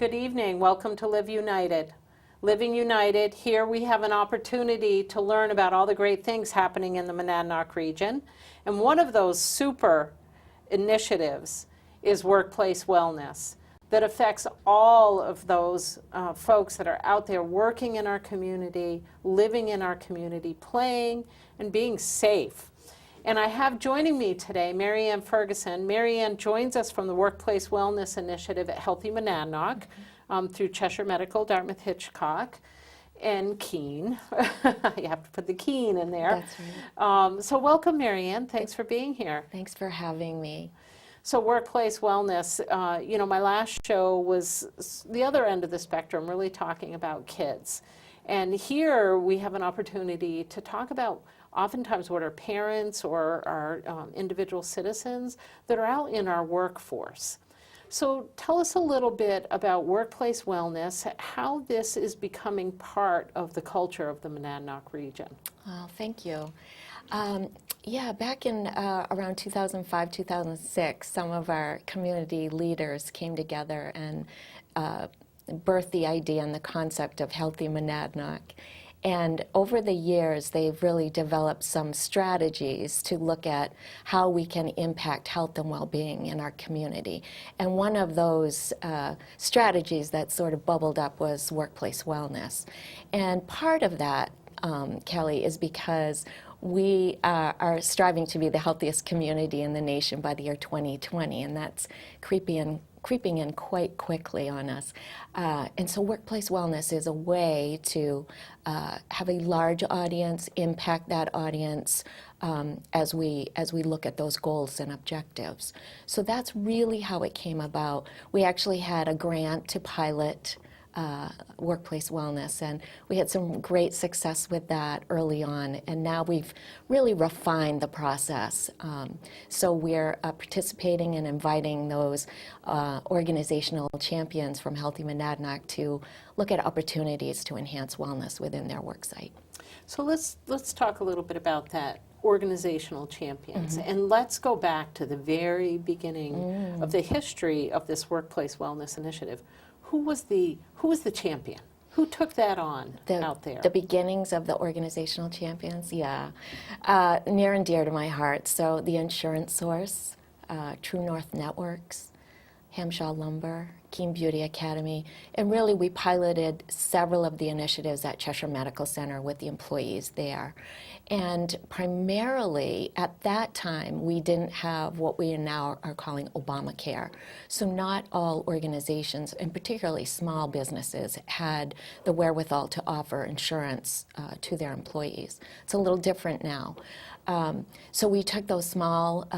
Good evening. Welcome to Live United. Living United, here we have an opportunity to learn about all the great things happening in the Monadnock region. And one of those super initiatives is workplace wellness that affects all of those folks that are out there working in our community, living in our community, playing and being safe. And I have joining me today Marianne Ferguson. Marianne joins us from the Workplace Wellness Initiative at Healthy Monadnock through Cheshire Medical, Dartmouth Hitchcock, and Keene. You have to put the Keene in there. That's right. So welcome, Marianne. Thanks for being here. Thanks for having me. So workplace wellness, my last show was the other end of the spectrum, really talking about kids. And here we have an opportunity to talk about oftentimes what our parents or our individual citizens that are out in our workforce. So tell us a little bit about workplace wellness, how this is becoming part of the culture of the Monadnock region. Well, thank you. Yeah, back in around 2005, 2006, some of our community leaders came together and birthed the idea and the concept of Healthy Monadnock. And over the years, they've really developed some strategies to look at how we can impact health and well-being in our community. And one of those strategies that sort of bubbled up was workplace wellness. And part of that, Kelly, is because we are striving to be the healthiest community in the nation by the year 2020, and that's creeping in quite quickly on us. And so workplace wellness is a way to have a large audience, impact that audience as we look at those goals and objectives. So that's really how it came about. We actually had a grant to pilot workplace wellness, and we had some great success with that early on, and now we've really refined the process. So we're participating and inviting those organizational champions from Healthy Monadnock to look at opportunities to enhance wellness within their worksite. So let's talk a little bit about that. Organizational champions, and let's go back to the very beginning of the history of this workplace wellness initiative. Who was the champion? Who took that on out there? The beginnings of the organizational champions, yeah. Near and dear to my heart. So the Insurance Source, True North Networks, Hamshaw Lumber, Keene Beauty Academy, and really we piloted several of the initiatives at Cheshire Medical Center with the employees there. And primarily at that time we didn't have what we now are calling Obamacare. So not all organizations, and particularly small businesses, had the wherewithal to offer insurance to their employees. It's a little different now. So we took those small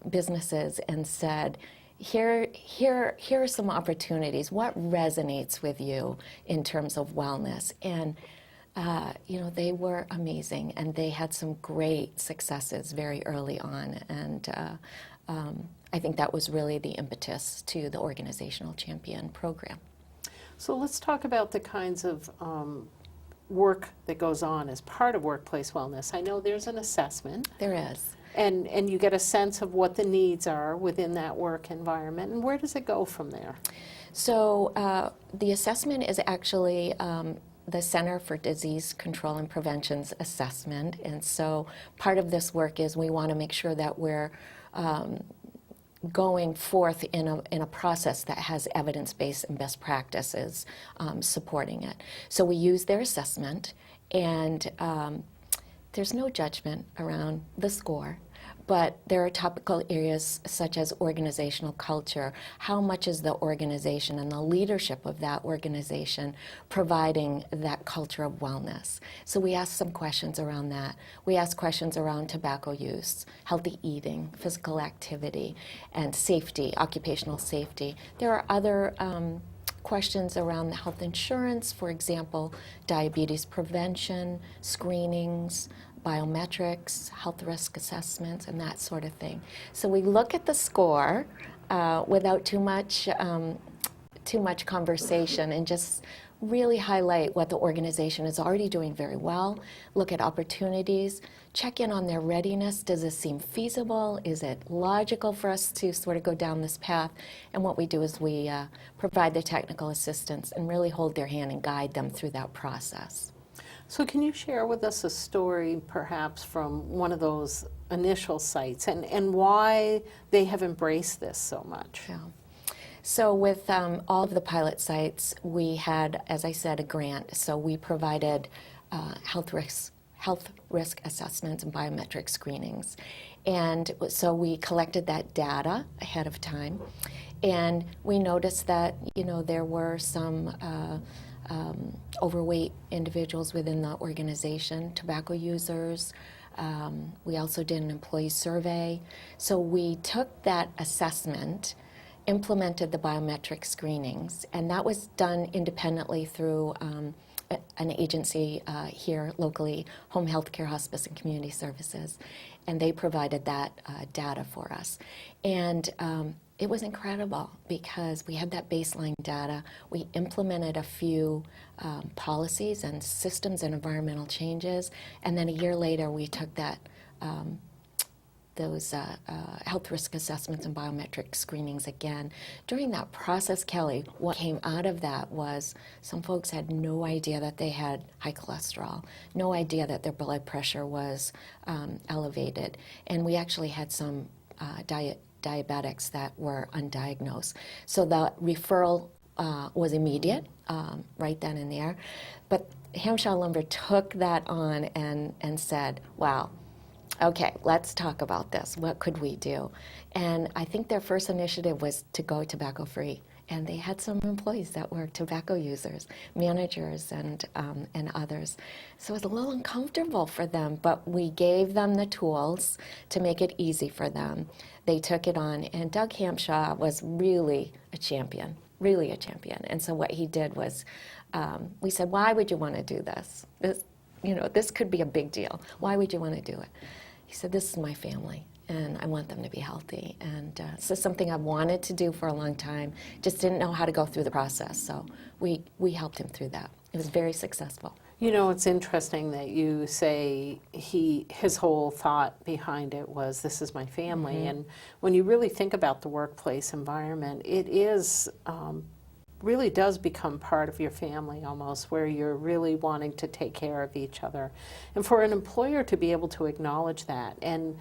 businesses and said, here are some opportunities. What resonates with you in terms of wellness? And they were amazing, and they had some great successes very early on. And I think that was really the impetus to the Organizational Champion program. So let's talk about the kinds of work that goes on as part of workplace wellness. I know there's an assessment. There is. And you get a sense of what the needs are within that work environment, and where does it go from there? So the assessment is actually the Center for Disease Control and Prevention's assessment, and so part of this work is we want to make sure that we're going forth in a process that has evidence-based and best practices supporting it. So we use their assessment, and there's no judgment around the score, but there are topical areas such as organizational culture. How much is the organization and the leadership of that organization providing that culture of wellness? So we ask some questions around that. We ask questions around tobacco use, healthy eating, physical activity, and safety, occupational safety. There are other questions around the health insurance, for example, diabetes prevention, screenings, biometrics, health risk assessments, and that sort of thing. So we look at the score without too much conversation, and just really highlight what the organization is already doing very well, look at opportunities, check in on their readiness. Does this seem feasible? Is it logical for us to sort of go down this path? And what we do is we provide the technical assistance and really hold their hand and guide them through that process. So can you share with us a story perhaps from one of those initial sites and why they have embraced this so much? Yeah. So with all of the pilot sites, we had, as I said, a grant. So we provided health risk assessments and biometric screenings. And so we collected that data ahead of time. And we noticed that, there were some overweight individuals within the organization, tobacco users. We also did an employee survey. So we took that assessment, implemented the biometric screenings, and that was done independently through an agency here locally, Home Health Care, Hospice, and Community Services, and they provided that data for us. And it was incredible because we had that baseline data. We implemented a few policies and systems and environmental changes, and then a year later we took that those health risk assessments and biometric screenings again. During that process, Kelly, what came out of that was some folks had no idea that they had high cholesterol, no idea that their blood pressure was elevated, and we actually had some diabetics that were undiagnosed. So the referral was immediate, right then and there, but Hampshire Lumber took that on and said, wow, okay, let's talk about this. What could we do? And I think their first initiative was to go tobacco-free. And they had some employees that were tobacco users, managers and others. So it was a little uncomfortable for them, but we gave them the tools to make it easy for them. They took it on, and Doug Hampshire was really a champion, really a champion. And so what he did was, we said, why would you want to do this? This could be a big deal. Why would you want to do it? He said, this is my family, and I want them to be healthy. And this is something I wanted to do for a long time, just didn't know how to go through the process. So we helped him through that. It was very successful. It's interesting that you say his whole thought behind it was, this is my family. Mm-hmm. And when you really think about the workplace environment, it is really does become part of your family almost, where you're really wanting to take care of each other. And for an employer to be able to acknowledge that, and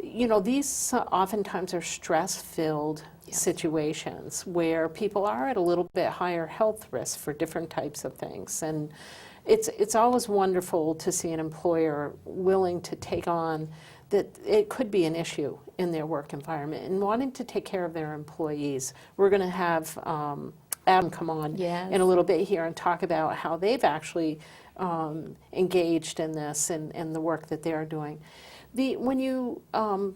these oftentimes are stress-filled situations where people are at a little bit higher health risk for different types of things. And it's always wonderful to see an employer willing to take on that it could be an issue in their work environment and wanting to take care of their employees. We're going to have Adam come on in a little bit here and talk about how they've actually engaged in this and the work that they're doing. When you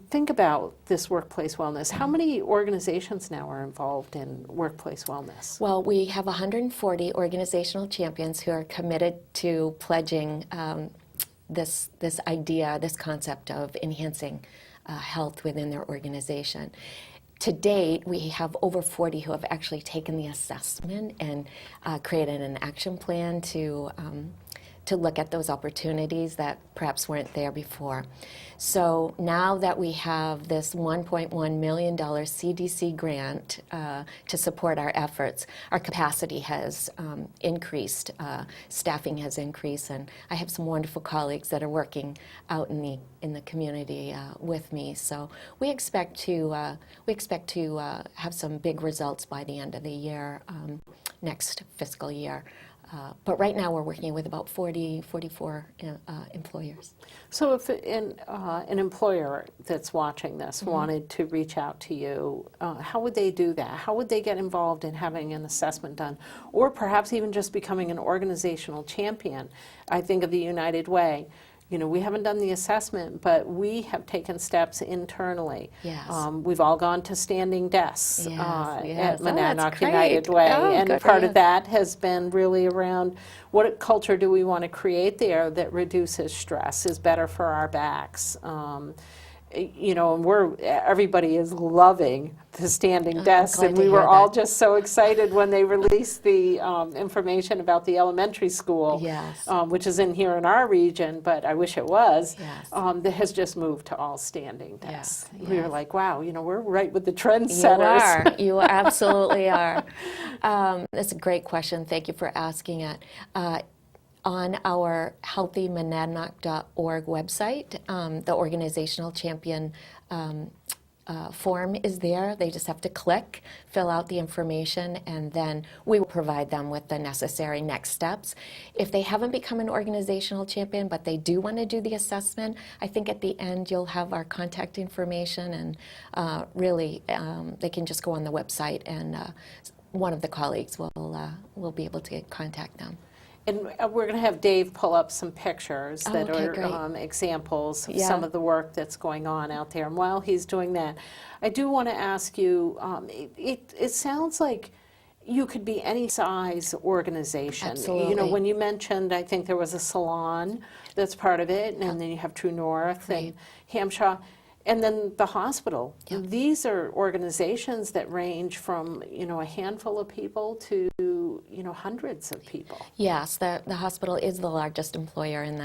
think about this workplace wellness, how many organizations now are involved in workplace wellness? Well, we have 140 organizational champions who are committed to pledging this idea, this concept of enhancing health within their organization. To date, we have over 40 who have actually taken the assessment and created an action plan to look at those opportunities that perhaps weren't there before. So now that we have this $1.1 million CDC grant to support our efforts, our capacity has increased, staffing has increased, and I have some wonderful colleagues that are working out in the community with me. So we expect to have some big results by the end of the year, next fiscal year. But right now we're working with about 44 employers. So if an employer that's watching this wanted to reach out to you, how would they do that? How would they get involved in having an assessment done? Or perhaps even just becoming an organizational champion? I think of the United Way. We haven't done the assessment, but we have taken steps internally. Yes. We've all gone to standing desks at Monadnock United great. Way, and part of that has been really around what culture do we want to create there that reduces stress, is better for our backs. you know, and everybody is loving the standing desks, glad and to we were hear all that. just so excited when they released the information about the elementary school, Yes. which is in here in our region, but I wish it was, Yes. that has just moved to all standing desks. Yes, We were yes. like, wow, you know, we're right with the You trendsetters. are. You absolutely are. That's a great question. Thank you for asking it. On our healthymonadnock.org website, the organizational champion form is there. They just have to click, fill out the information, and then we will provide them with the necessary next steps. If they haven't become an organizational champion, but they do want to do the assessment, I think at the end you'll have our contact information, and really they can just go on the website, and one of the colleagues will be able to contact them. And we're going to have Dave pull up some pictures that okay, are great. examples of Yeah. some of the work that's going on out there. And while he's doing that, I do want to ask you, it sounds like you could be any size organization. You know, Absolutely. when you mentioned, I think there was a salon that's part of it, and then you have True North and Right. Hampshire. And then the hospital. Yeah. These are organizations that range from, you know, a handful of people to, you know, hundreds of people. Yes, the hospital is the largest employer in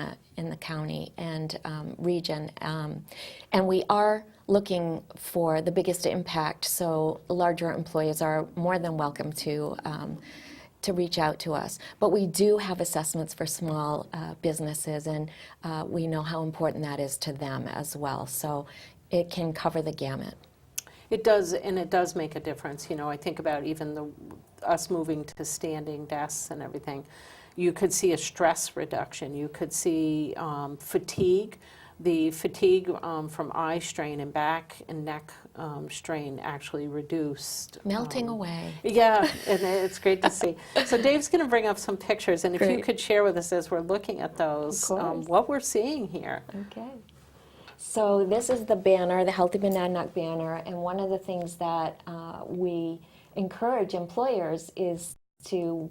the county and region, and we are looking for the biggest impact. So larger employers are more than welcome to reach out to us. But we do have assessments for small businesses, and we know how important that is to them as well. So it can cover the gamut. It does, and it does make a difference. You know, I think about even us moving to standing desks and everything. You could see a stress reduction. You could see fatigue. The fatigue from eye strain and back and neck strain actually reduced. Melting away. Yeah, and it's great to see. So Dave's going to bring up some pictures, and if you Great. could share with us as we're looking at those, course. what we're seeing here. Okay. So this is the banner, the Healthy Monadnock banner, and one of the things that we encourage employers is to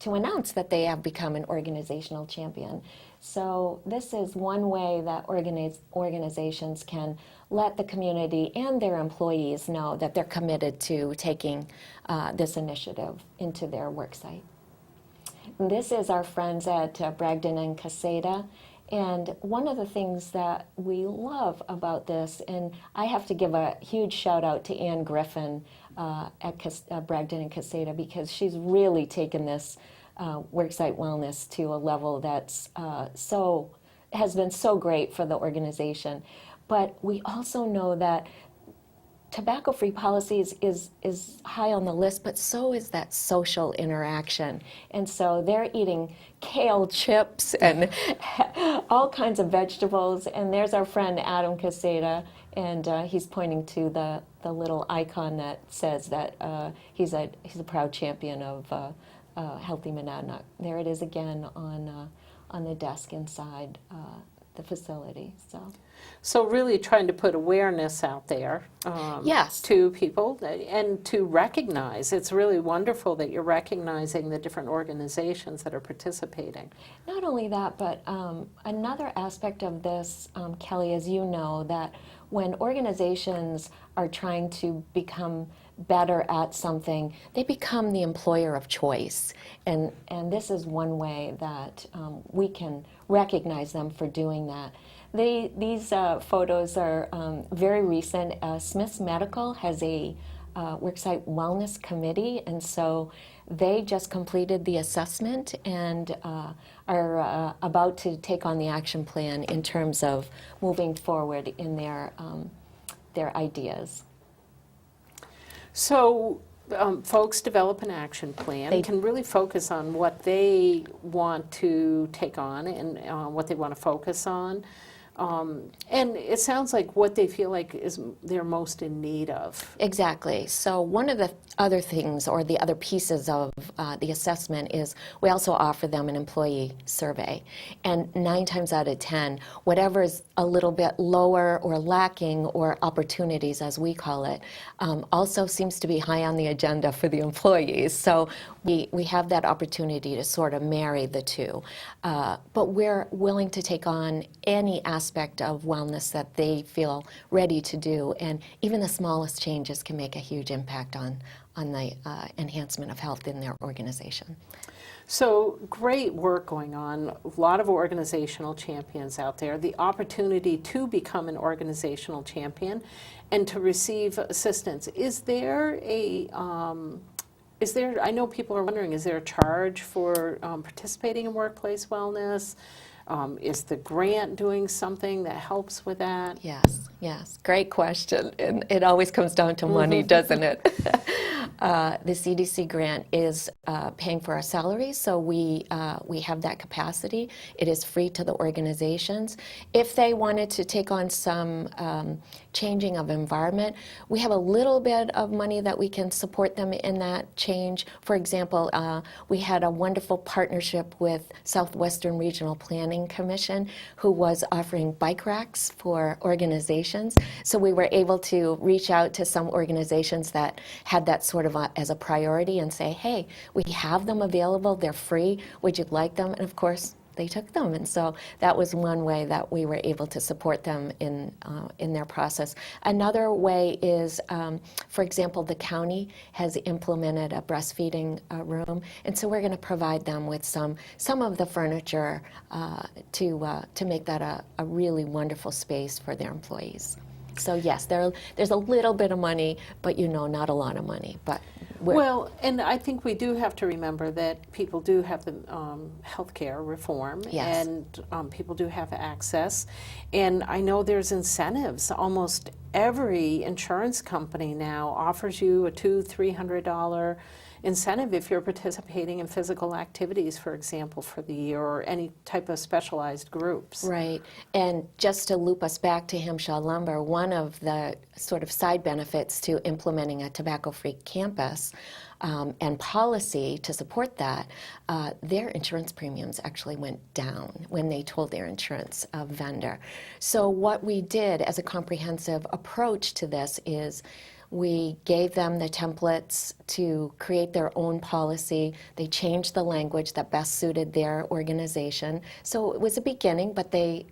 announce that they have become an organizational champion. So this is one way that organizations can let the community and their employees know that they're committed to taking this initiative into their worksite. This is our friends at Bragdon and Caseta. And one of the things that we love about this, and I have to give a huge shout out to Ann Griffin at Bragdon and Caseta, because she's really taken this worksite wellness to a level that's has been so great for the organization. But we also know that tobacco-free policies is high on the list, but so is that social interaction. And so they're eating kale chips and all kinds of vegetables. And there's our friend Adam Caseta, and he's pointing to the little icon that says that he's a proud champion of Healthy Monadnock. There it is again on the desk inside the facility. So really trying to put awareness out there Yes. to people and to recognize. It's really wonderful that you're recognizing the different organizations that are participating. Not only that, but another aspect of this, Kelly, as you know, that when organizations are trying to become better at something, they become the employer of choice. And this is one way that we can recognize them for doing that. These photos are very recent. Smith's Medical has a worksite wellness committee, and so they just completed the assessment and are about to take on the action plan in terms of moving forward in their ideas. So folks develop an action plan. They can really focus on what they want to take on and what they want to focus on. And it sounds like what they feel like is they're most in need of. Exactly. So one of the other things or the other pieces of the assessment is we also offer them an employee survey. And 9 times out of 10, whatever is a little bit lower or lacking, or opportunities as we call it, also seems to be high on the agenda for the employees. So we have that opportunity to sort of marry the two. But we're willing to take on any aspect aspect of wellness that they feel ready to do. And even the smallest changes can make a huge impact on the enhancement of health in their organization. So great work going on, a lot of organizational champions out there, the opportunity to become an organizational champion and to receive assistance. Is there, I know people are wondering, is there a charge for participating in workplace wellness? Is the grant doing something that helps with that? Yes, yes, great question. And it always comes down to money, doesn't it? The CDC grant is paying for our salaries, so we have that capacity. It is free to the organizations. If they wanted to take on some changing of environment, we have a little bit of money that we can support them in that change. For example, we had a wonderful partnership with Southwestern Regional Planning Commission, who was offering bike racks for organizations. So we were able to reach out to some organizations that had that sort of as a priority and say, hey, we have them available, they're free, would you like them? And of course, they took them. And so that was one way that we were able to support them in their process. Another way is, for example, the county has implemented a breastfeeding room, and so we're going to provide them with some of the furniture to make that a really wonderful space for their employees. So yes, there's a little bit of money, but not a lot of money. But well, and I think we do have to remember that people do have the healthcare reform, Yes. and people do have access. And I know there's incentives. Almost every insurance company now offers you a $200-300 incentive if you're participating in physical activities, for example, for the year, or any type of specialized groups. Right. And just to loop us back to Hampshire Lumber, one of the sort of side benefits to implementing a tobacco-free campus and policy to support that, their insurance premiums actually went down when they told their insurance vendor. So what we did as a comprehensive approach to this is we gave them the templates to create their own policy. They changed the language that best suited their organization. So it was a beginning, but they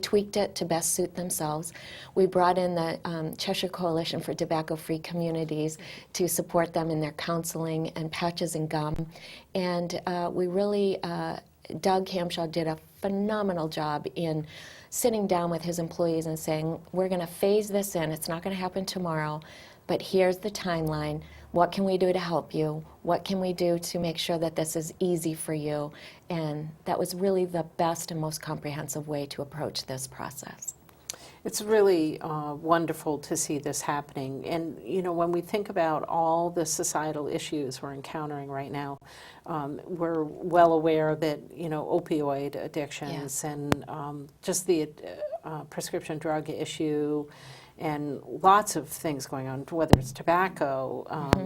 tweaked it to best suit themselves. We brought in the Cheshire Coalition for Tobacco-Free Communities to support them in their counseling and patches and gum. And we really, Doug Hampshire did a phenomenal job in sitting down with his employees and saying, we're going to phase this in. It's not going to happen tomorrow, but here's the timeline. What can we do to help you? What can we do to make sure that this is easy for you? And that was really the best and most comprehensive way to approach this process. It's really wonderful to see this happening. And, when we think about all the societal issues we're encountering right now, we're well aware that, opioid addictions and just the prescription drug issue and lots of things going on, whether it's tobacco,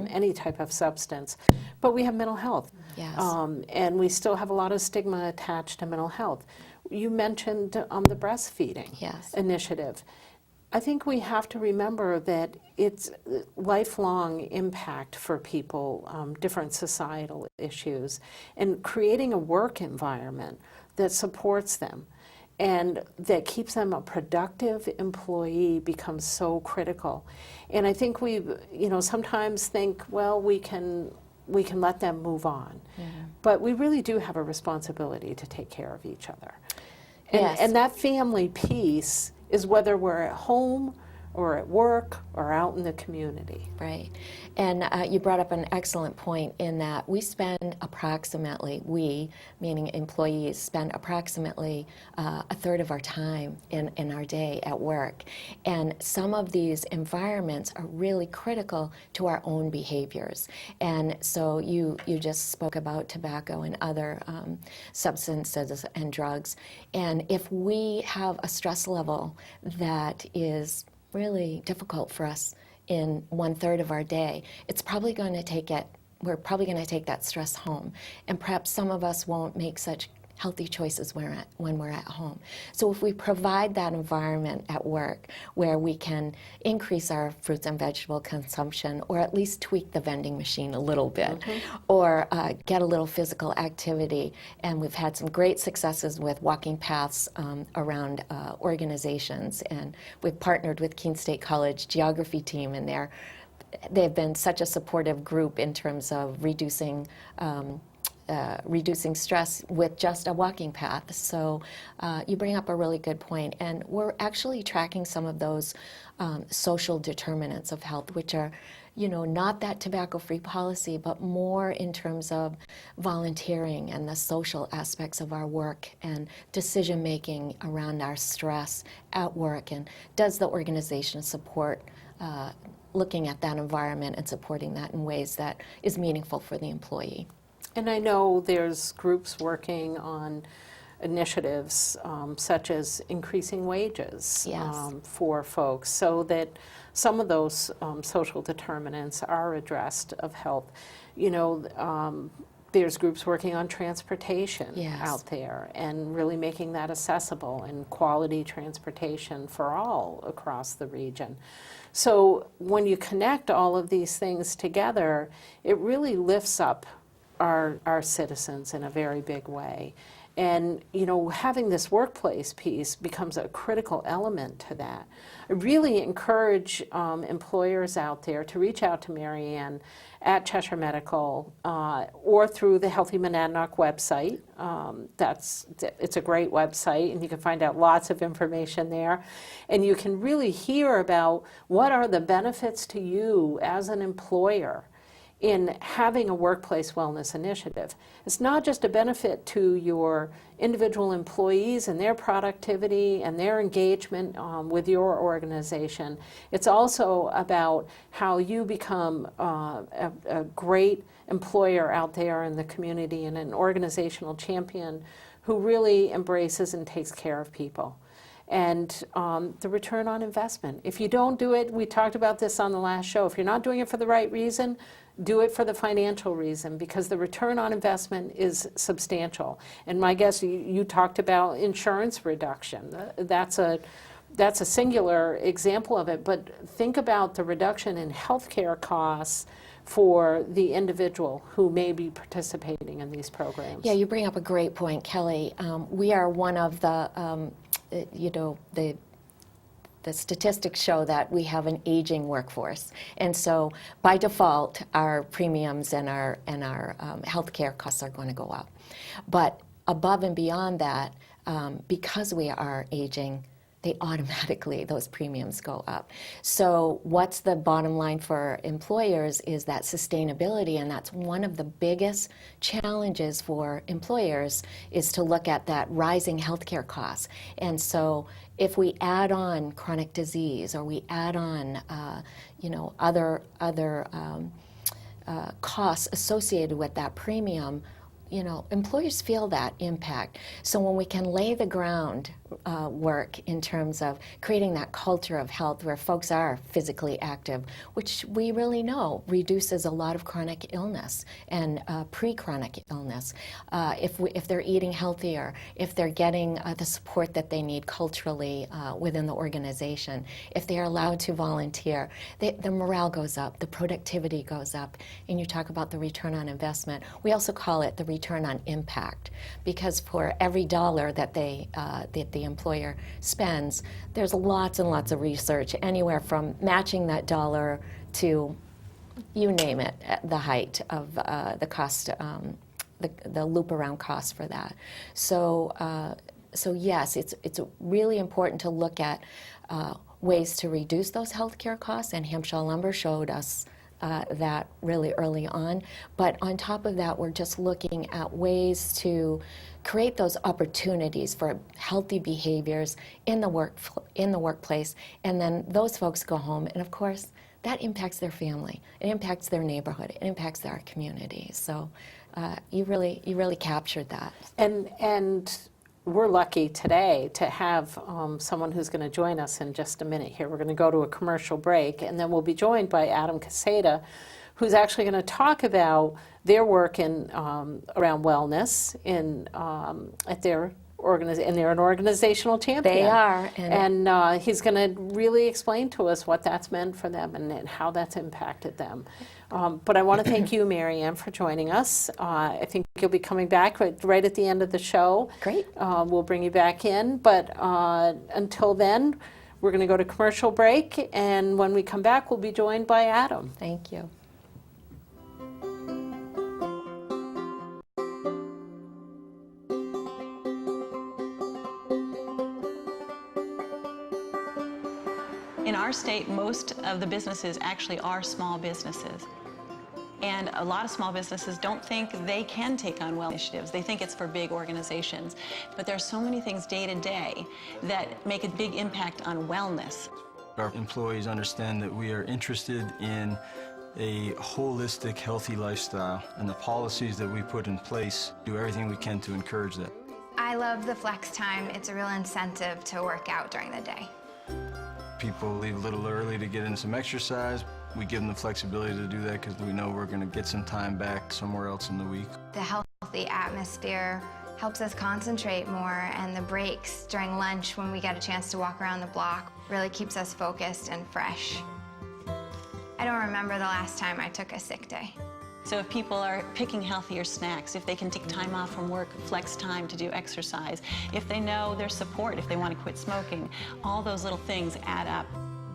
any type of substance. But we have mental health. Yes. And we still have a lot of stigma attached to mental health. You mentioned the breastfeeding Yes. initiative. I think we have to remember that it's lifelong impact for people, different societal issues, and creating a work environment that supports them and that keeps them a productive employee becomes so critical. And I think we, sometimes think, well, we can let them move on. But we really do have a responsibility to take care of each other. And, Yes. and that family piece is whether we're at home or at work or out in the community. Right. And you brought up an excellent point in that we spend approximately, we, meaning employees, spend approximately a third of our time in our day at work. And some of these environments are really critical to our own behaviors. And so you just spoke about tobacco and other substances and drugs. And if we have a stress level that is really difficult for us in 1/3 of our day, it's probably going to we're probably going to take that stress home. And perhaps some of us won't make such healthy choices when we're at home. So if we provide that environment at work where we can increase our fruits and vegetable consumption, or at least tweak the vending machine a little bit, or get a little physical activity, and we've had some great successes with walking paths around organizations, and we've partnered with Keene State College geography team, and they've been such a supportive group in terms of reducing stress with just a walking path. So you bring up a really good point, and we're actually tracking some of those social determinants of health, which are, not that tobacco-free policy, but more in terms of volunteering and the social aspects of our work and decision-making around our stress at work, and does the organization support looking at that environment and supporting that in ways that is meaningful for the employee. And I know there's groups working on initiatives such as increasing wages Yes. For folks, so that some of those social determinants are addressed of health. There's groups working on transportation Yes. out there and really making that accessible and quality transportation for all across the region. So when you connect all of these things together, it really lifts up our citizens in a very big way. And, having this workplace piece becomes a critical element to that. I really encourage employers out there to reach out to Mary Ann at Cheshire Medical or through the Healthy Monadnock website. It's a great website, and you can find out lots of information there. And you can really hear about what are the benefits to you as an employer in having a workplace wellness initiative. It's not just a benefit to your individual employees and their productivity and their engagement with your organization. It's also about how you become a great employer out there in the community and an organizational champion who really embraces and takes care of people. And the return on investment. If you don't do it, we talked about this on the last show, if you're not doing it for the right reason, do it for the financial reason, because the return on investment is substantial. And my guess, you talked about insurance reduction. That's a singular example of it, but think about the reduction in healthcare costs for the individual who may be participating in these programs. Yeah, you bring up a great point, Kelly. We are one of the the statistics show that we have an aging workforce, and so by default, our premiums and our healthcare costs are going to go up. But above and beyond that, because we are aging, those premiums go up. So what's the bottom line for employers is that sustainability, and that's one of the biggest challenges for employers, is to look at that rising healthcare costs. And so if we add on chronic disease, or we add on other costs associated with that premium, employers feel that impact. So when we can lay the ground work in terms of creating that culture of health where folks are physically active, which we really know reduces a lot of chronic illness and pre-chronic illness. If they're eating healthier, if they're getting the support that they need culturally within the organization, if they are allowed to volunteer, the morale goes up, the productivity goes up, and you talk about the return on investment. We also call it the return on impact, because for every dollar that the employer spends, there's lots and lots of research, anywhere from matching that dollar to, you name it, the height of the cost, the loop around cost for that. So yes, it's really important to look at ways to reduce those healthcare costs, and Hampshire Lumber showed us that really early on. But on top of that, we're just looking at ways to create those opportunities for healthy behaviors in the workplace, and then those folks go home, and of course that impacts their family, it impacts their neighborhood, it impacts our community. So you really captured that. And we're lucky today to have someone who's going to join us in just a minute here. We're going to go to a commercial break, and then we'll be joined by Adam Caseta, who's actually going to talk about their work in around wellness at their and they're an organizational champion. They are. And he's going to really explain to us what that's meant for them and how that's impacted them. But I want to thank you, Mary Ann, for joining us. I think you'll be coming back right at the end of the show. Great. We'll bring you back in. But until then, we're going to go to commercial break. And when we come back, we'll be joined by Adam. Thank you. In our state, most of the businesses actually are small businesses. And a lot of small businesses don't think they can take on well initiatives. They think it's for big organizations. But there are so many things day to day that make a big impact on wellness. Our employees understand that we are interested in a holistic, healthy lifestyle, and the policies that we put in place do everything we can to encourage that. I love the flex time. It's a real incentive to work out during the day. People leave a little early to get in some exercise. We give them the flexibility to do that because we know we're going to get some time back somewhere else in the week. The healthy atmosphere helps us concentrate more, and the breaks during lunch when we get a chance to walk around the block really keeps us focused and fresh. I don't remember the last time I took a sick day. So if people are picking healthier snacks, if they can take time off from work, flex time to do exercise, if they know their support, if they want to quit smoking, all those little things add up.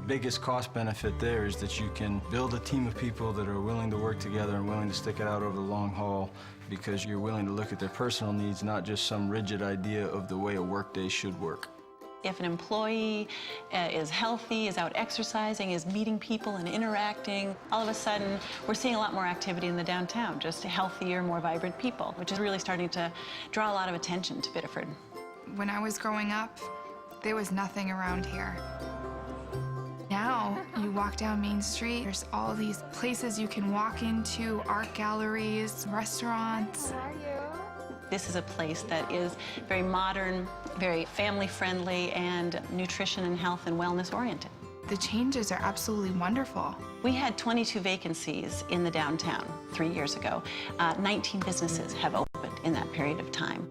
Biggest cost benefit there is that you can build a team of people that are willing to work together and willing to stick it out over the long haul because you're willing to look at their personal needs, not just some rigid idea of the way a workday should work. If an employee is healthy, is out exercising, is meeting people and interacting, all of a sudden we're seeing a lot more activity in the downtown, just healthier, more vibrant people, which is really starting to draw a lot of attention to Biddeford. When I was growing up, there was nothing around here. Now, you walk down Main Street, there's all these places you can walk into, art galleries, restaurants. This is a place that is very modern, very family-friendly, and nutrition and health and wellness oriented. The changes are absolutely wonderful. We had 22 vacancies in the downtown 3 years ago. 19 businesses have opened in that period of time.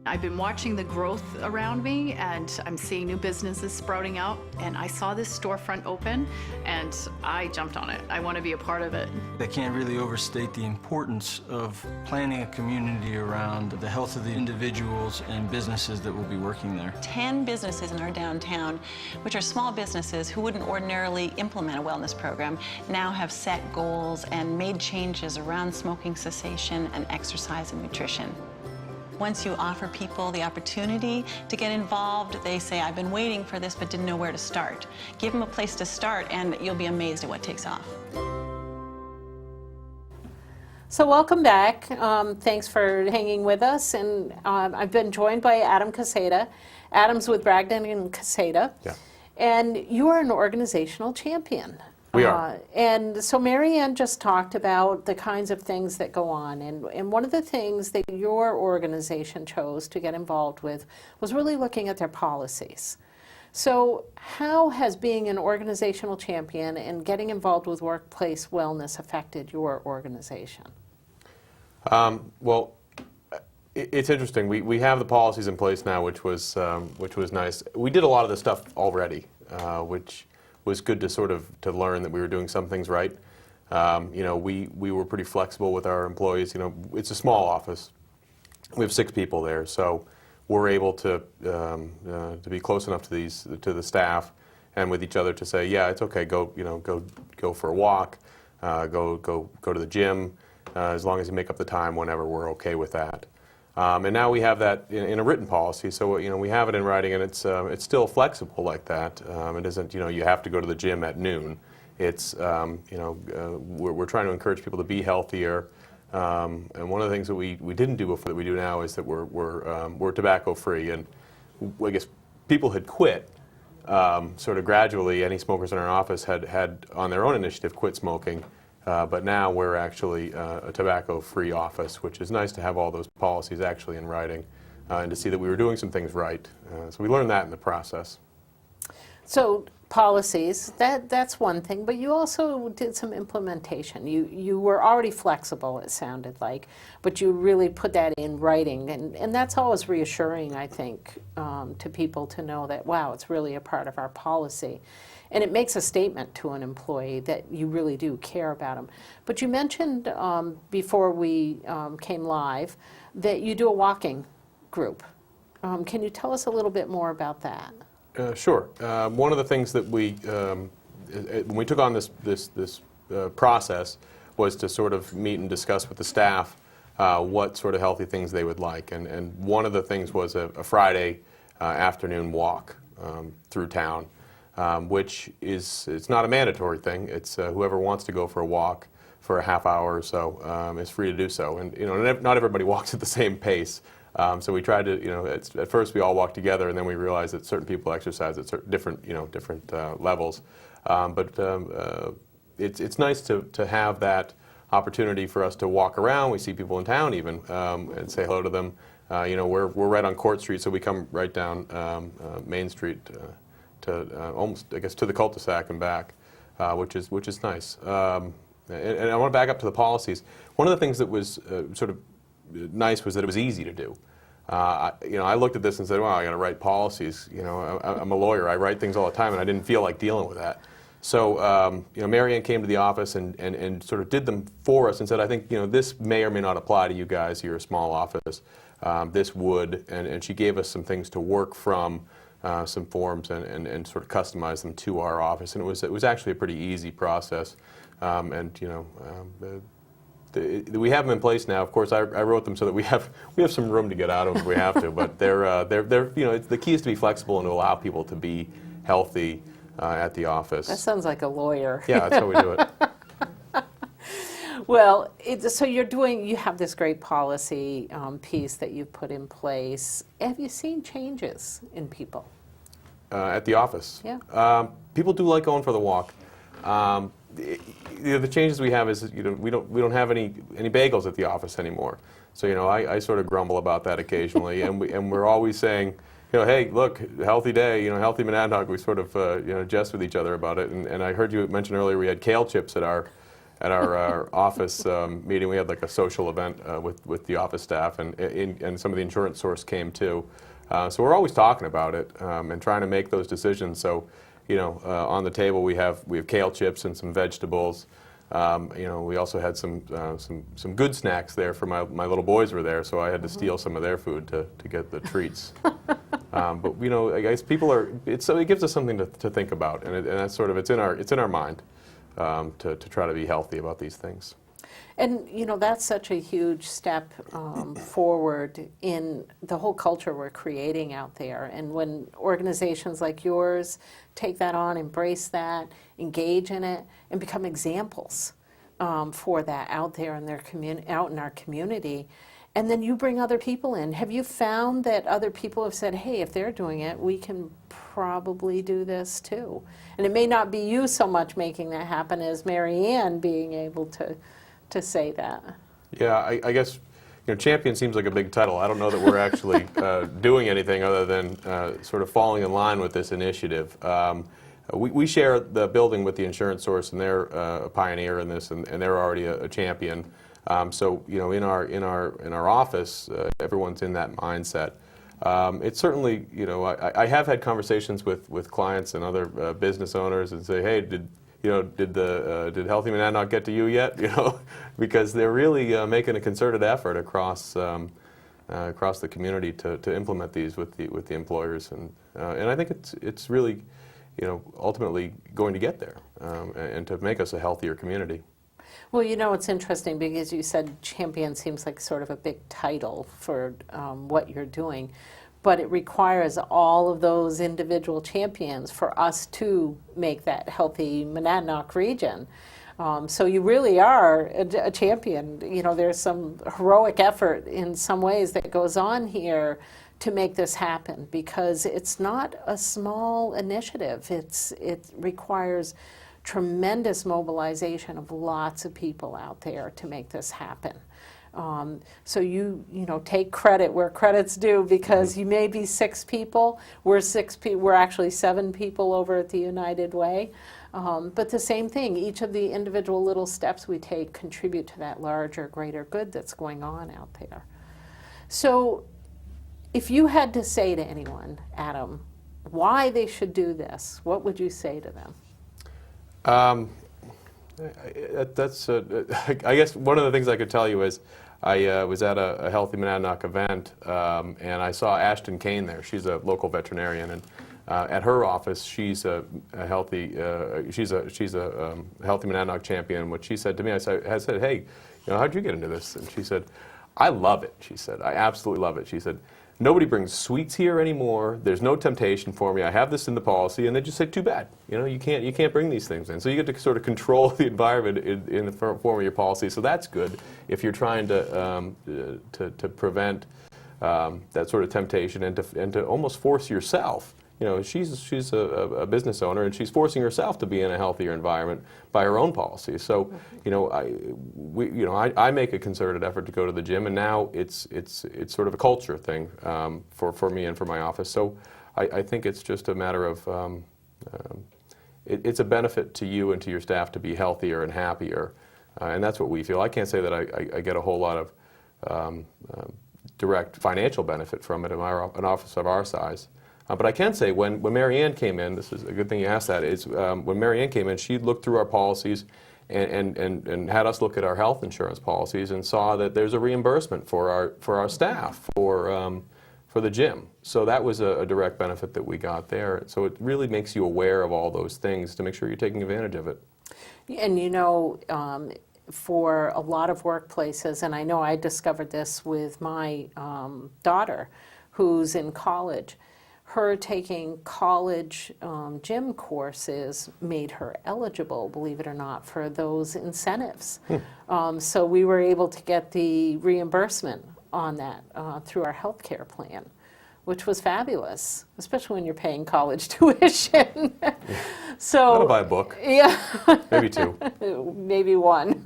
I've been watching the growth around me, and I'm seeing new businesses sprouting out, and I saw this storefront open and I jumped on it. I want to be a part of it. I can't really overstate the importance of planning a community around the health of the individuals and businesses that will be working there. 10 businesses in our downtown, which are small businesses who wouldn't ordinarily implement a wellness program, now have set goals and made changes around smoking cessation and exercise and nutrition. Once you offer people the opportunity to get involved, they say, I've been waiting for this but didn't know where to start. Give them a place to start and you'll be amazed at what takes off. So welcome back. Thanks for hanging with us. And I've been joined by Adam Caseta. Adam's with Bragdon and Caseta. Yeah. And you are an organizational champion. We are. And so Mary Ann just talked about the kinds of things that go on. And one of the things that your organization chose to get involved with was really looking at their policies. So how has being an organizational champion and getting involved with workplace wellness affected your organization? Well, it's interesting. We have the policies in place now, which was nice. We did a lot of this stuff already, which was good to to learn that we were doing some things right. We were pretty flexible with our employees. It's a small office. We have 6 people there, so we're able to be close enough to the staff and with each other to say, yeah, it's okay. Go for a walk. Go to the gym. As long as you make up the time whenever, we're okay with that. And now we have that in a written policy, so we have it in writing, and it's still flexible like that. It isn't you have to go to the gym at noon. It's we're trying to encourage people to be healthier. And one of the things that we didn't do before that we do now is that we're tobacco free, and I guess people had quit sort of gradually. Any smokers in our office had on their own initiative quit smoking. But now we're actually a tobacco-free office, which is nice to have all those policies actually in writing and to see that we were doing some things right. So we learned that in the process. So policies, that's one thing, but you also did some implementation. You were already flexible, it sounded like, but you really put that in writing, and that's always reassuring, I think, to people to know that, wow, it's really a part of our policy. And it makes a statement to an employee that you really do care about them. But you mentioned before we came live that you do a walking group. Can you tell us a little bit more about that? Sure. One of the things that when we took on this process was to sort of meet and discuss with the staff what sort of healthy things they would like. And one of the things was a Friday afternoon walk through town, which it's not a mandatory thing. It's whoever wants to go for a walk for a half hour or so is free to do so. And not everybody walks at the same pace. So we tried to, at first we all walked together, and then we realized that certain people exercise at different levels. It's nice to have that opportunity for us to walk around. We see people in town even and say hello to them. We're right on Court Street, so we come right down Main Street to almost, I guess, to the cul-de-sac and back, which is nice. And I want to back up to the policies. One of the things that was sort of nice was that it was easy to do. I looked at this and said, well, I got to write policies. I'm a lawyer. I write things all the time, and I didn't feel like dealing with that. So, Mary Ann came to the office and sort of did them for us and said, I think, this may or may not apply to you guys. You're a small office. This would, and she gave us some things to work from, some forms, and sort of customize them to our office. And it was actually a pretty easy process. We have them in place now. Of course, I wrote them so that we have some room to get out of them if we have to. But they're the key is to be flexible and to allow people to be healthy at the office. That sounds like a lawyer. Yeah, that's how we do it. Well, so you have this great policy piece that you've put in place. Have you seen changes in people? At the office? Yeah. People do like going for the walk. The changes we have is we don't have any bagels at the office anymore. So I sort of grumble about that occasionally, and we're always saying, hey, look, healthy day, healthy Monadnock. We sort of jest with each other about it. And I heard you mention earlier we had kale chips at our office meeting. We had like a social event with the office staff, and some of the insurance source came too. So we're always talking about it and trying to make those decisions. So. On the table we have kale chips and some vegetables. We also had some good snacks there for my little boys were there, so I had to steal some of their food to get the treats. But I guess people it gives us something to think about, and that's sort of it's in our mind to try to be healthy about these things. And that's such a huge step forward in the whole culture we're creating out there. And when organizations like yours take that on, embrace that, engage in it, and become examples for that out there in out in our community, and then you bring other people in. Have you found that other people have said, hey, if they're doing it, we can probably do this too? And it may not be you so much making that happen as Mary Ann being able to say that. Yeah, I guess champion seems like a big title. I don't know that we're actually doing anything other than sort of falling in line with this initiative. We share the building with the insurance source, and they're a pioneer in this, and they're already a champion. So in our office, everyone's in that mindset. It's certainly I have had conversations with clients and other business owners and say, hey, did Healthy Monadnock get to you yet? Because they're really making a concerted effort across the community to implement these with the employers, and I think it's really ultimately going to get there and to make us a healthier community. Well, it's interesting because you said champion seems like sort of a big title for what you're doing. But it requires all of those individual champions for us to make that healthy Monadnock region. So you really are a champion. There's some heroic effort in some ways that goes on here to make this happen, because it's not a small initiative. It requires tremendous mobilization of lots of people out there to make this happen. So you take credit where credit's due, because you may be 6 people. We're actually 7 people over at the United Way. But the same thing, each of the individual little steps we take contribute to that larger, greater good that's going on out there. So if you had to say to anyone, Adam, why they should do this, what would you say to them? I guess one of the things I could tell you is I was at a Healthy Monadnock event, and I saw Ashton Kane there. She's a local veterinarian, and at her office, she's a healthy Monadnock champion. What she said to me, I said, hey, how'd you get into this? And she said, I love it. She said, I absolutely love it. She said, nobody brings sweets here anymore. There's no temptation for me. I have this in the policy, and they just say, too bad. You can't bring these things in. So you get to sort of control the environment in the form of your policy. So that's good if you're trying to prevent that sort of temptation and to almost force yourself. She's a business owner, and she's forcing herself to be in a healthier environment by her own policy. So, I make a concerted effort to go to the gym, and now it's sort of a culture thing for me and for my office. So, I think it's just a matter of it's a benefit to you and to your staff to be healthier and happier, and that's what we feel. I can't say that I get a whole lot of direct financial benefit from it in an office of our size. But I can say when Mary Ann came in, this is a good thing you asked that, is when Mary Ann came in, she looked through our policies and had us look at our health insurance policies and saw that there's a reimbursement for our staff for the gym. So that was a direct benefit that we got there. So it really makes you aware of all those things to make sure you're taking advantage of it. And for a lot of workplaces, and I know I discovered this with my daughter who's in college, her taking college gym courses made her eligible, believe it or not, for those incentives. So we were able to get the reimbursement on that through our health care plan, which was fabulous, especially when you're paying college tuition. So I'll buy a book. Yeah. Maybe 2. Maybe 1.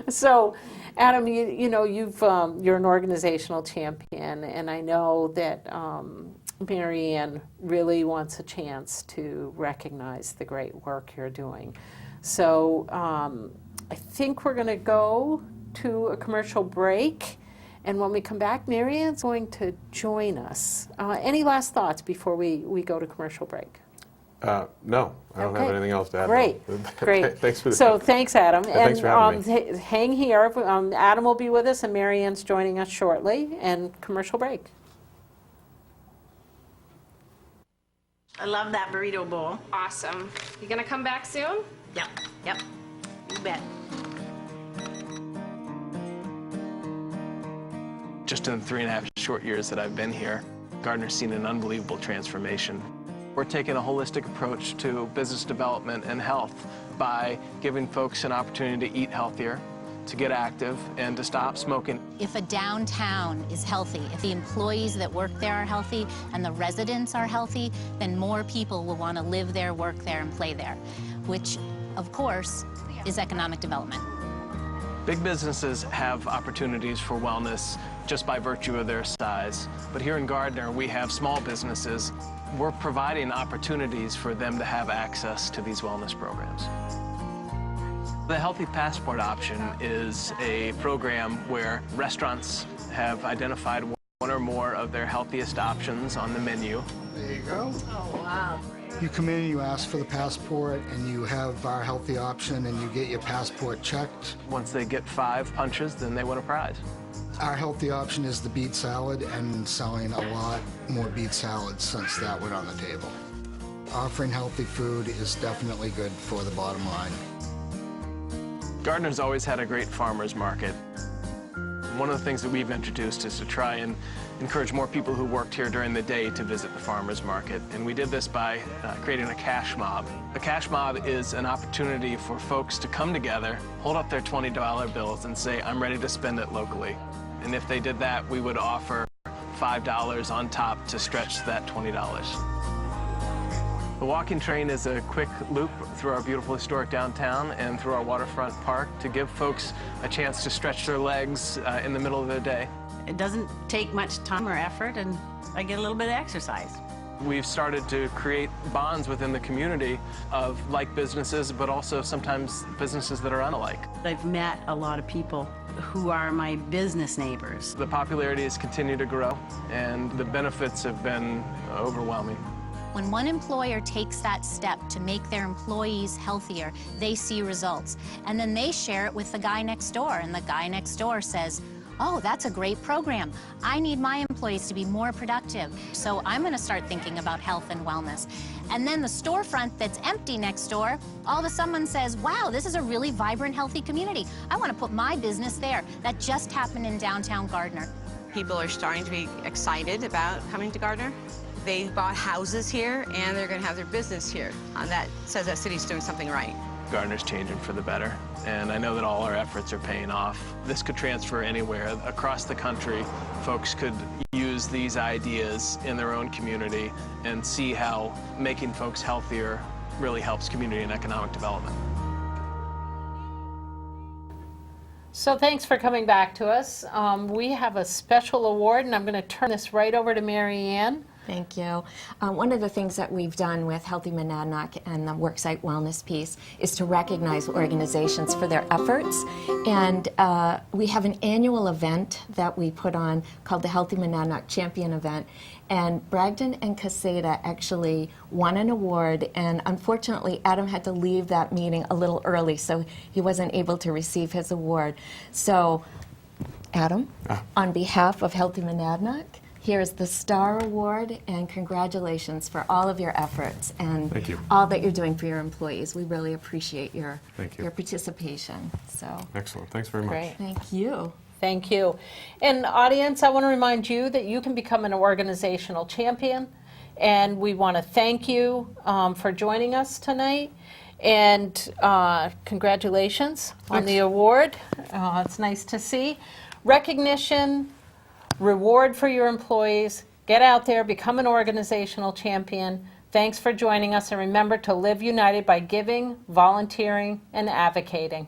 So, Adam, you're an organizational champion, and I know that Mary Ann really wants a chance to recognize the great work you're doing. So I think we're going to go to a commercial break, and when we come back, Mary Ann's going to join us. Any last thoughts before we go to commercial break? No, I don't have anything else to add. Great, great. Thanks for So thanks, Adam. Thanks for having me. Hang here. Adam will be with us, and Mary Ann's joining us shortly, and commercial break. I love that burrito bowl. Awesome. You gonna come back soon? Yep, you bet. Just in the 3.5 short years that I've been here, Gardner's seen an unbelievable transformation. We're taking a holistic approach to business development and health by giving folks an opportunity to eat healthier, to get active, and to stop smoking. If a downtown is healthy, if the employees that work there are healthy and the residents are healthy, then more people will want to live there, work there, and play there, which, of course, is economic development. Big businesses have opportunities for wellness just by virtue of their size. But here in Gardner, we have small businesses. We're providing opportunities for them to have access to these wellness programs. The Healthy Passport option is a program where restaurants have identified one or more of their healthiest options on the menu. There you go. Oh, wow. You come in, you ask for the passport, and you have our healthy option, and you get your passport checked. Once they get 5 punches, then they win a prize. Our healthy option is the beet salad, and selling a lot more beet salads since that went on the table. Offering healthy food is definitely good for the bottom line. Gardner's always had a great farmer's market. One of the things that we've introduced is to try and encourage more people who worked here during the day to visit the farmer's market. And we did this by creating a cash mob. A cash mob is an opportunity for folks to come together, hold up their $20 bills and say, I'm ready to spend it locally. And if they did that, we would offer $5 on top to stretch that $20. The walking train is a quick loop through our beautiful historic downtown and through our waterfront park to give folks a chance to stretch their legs in the middle of their day. It doesn't take much time or effort, and I get a little bit of exercise. We've started to create bonds within the community of like businesses, but also sometimes businesses that are unalike. I've met a lot of people who are my business neighbors. The popularity has continued to grow, and the benefits have been overwhelming. When one employer takes that step to make their employees healthier, they see results. And then they share it with the guy next door, and the guy next door says, oh, that's a great program. I need my employees to be more productive, so I'm going to start thinking about health and wellness. And then the storefront that's empty next door, all of a sudden someone says, wow, this is a really vibrant, healthy community. I want to put my business there. That just happened in downtown Gardner. People are starting to be excited about coming to Gardner. They bought houses here, and they're going to have their business here. That says that city's doing something right. Gardner's changing for the better, and I know that all our efforts are paying off. This could transfer anywhere across the country. Folks could use these ideas in their own community and see how making folks healthier really helps community and economic development. So thanks for coming back to us. We have a special award, and I'm going to turn this right over to Mary Ann. Thank you. One of the things that we've done with Healthy Monadnock and the Worksite Wellness piece is to recognize organizations for their efforts. And we have an annual event that we put on called the Healthy Monadnock Champion Event. And Bragdon and Caseta actually won an award, and unfortunately Adam had to leave that meeting a little early, so he wasn't able to receive his award. So, Adam, on behalf of Healthy Monadnock, here is the Star Award, and congratulations for all of your efforts and all that you're doing for your employees. We really appreciate your participation. So excellent. Thanks very much. Great. Thank you. Thank you. And audience, I want to remind you that you can become an organizational champion, and we want to thank you for joining us tonight. And congratulations on the award. It's nice to see. Recognition, reward for your employees. Get out there, become an organizational champion. Thanks for joining us, and remember to live united by giving, volunteering, and advocating.